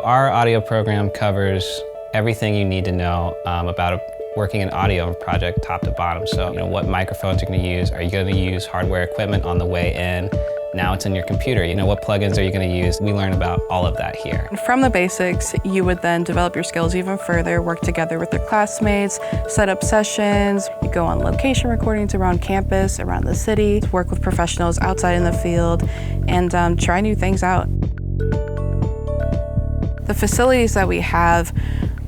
Our audio program covers everything you need to know about working in audio project top to bottom. So, what microphones you're going to use. Are you going to use hardware equipment on the way in? Now it's in your computer. What plugins are you going to use? We learn about all of that here. From the basics, you would then develop your skills even further, work together with your classmates, set up sessions, you go on location recordings around campus, around the city, work with professionals outside in the field, and try new things out. The facilities that we have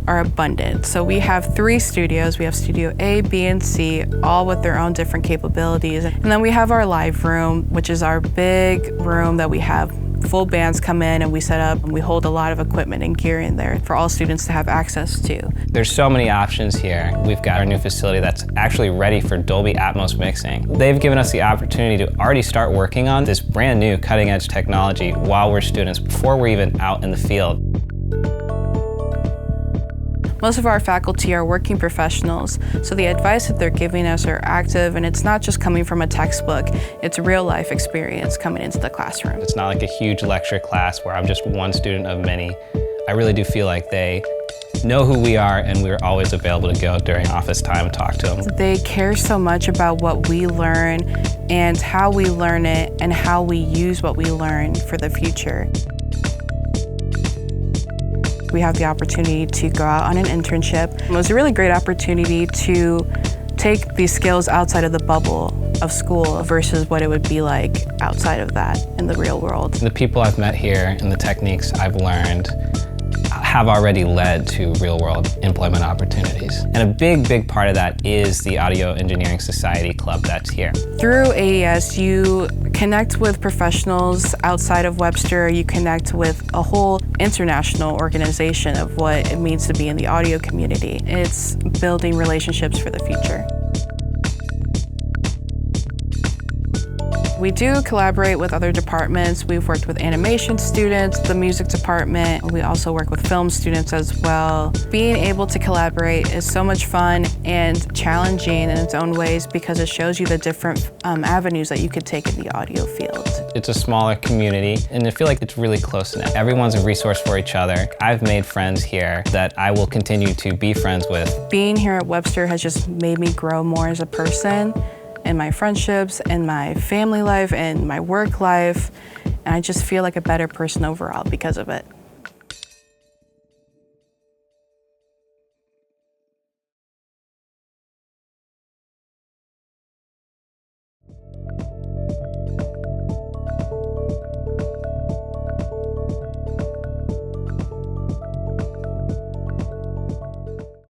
are abundant. So we have 3 studios. We have Studio A, B, and C, all with their own different capabilities. And then we have our live room, which is our big room that we have full bands come in and we set up, and we hold a lot of equipment and gear in there for all students to have access to. There's so many options here. We've got our new facility that's actually ready for Dolby Atmos mixing. They've given us the opportunity to already start working on this brand new cutting edge technology while we're students, before we're even out in the field. Most of our faculty are working professionals, so the advice that they're giving us are active, and it's not just coming from a textbook, it's real life experience coming into the classroom. It's not like a huge lecture class where I'm just one student of many. I really do feel like they know who we are, and we're always available to go during office time and talk to them. They care so much about what we learn and how we learn it and how we use what we learn for the future. We have the opportunity to go out on an internship. It was a really great opportunity to take these skills outside of the bubble of school versus what it would be like outside of that in the real world. The people I've met here and the techniques I've learned have already led to real-world employment opportunities. And a big part of that is the Audio Engineering Society Club that's here. Through AES, you connect with professionals outside of Webster. You connect with a whole international organization of what it means to be in the audio community. It's building relationships for the future. We do collaborate with other departments. We've worked with animation students, the music department. We also work with film students as well. Being able to collaborate is so much fun and challenging in its own ways because it shows you the different avenues that you could take in the audio field. It's a smaller community, and I feel like it's really close knit. Everyone's a resource for each other. I've made friends here that I will continue to be friends with. Being here at Webster has just made me grow more as a person, in my friendships, in my family life, and my work life, and I just feel like a better person overall because of it.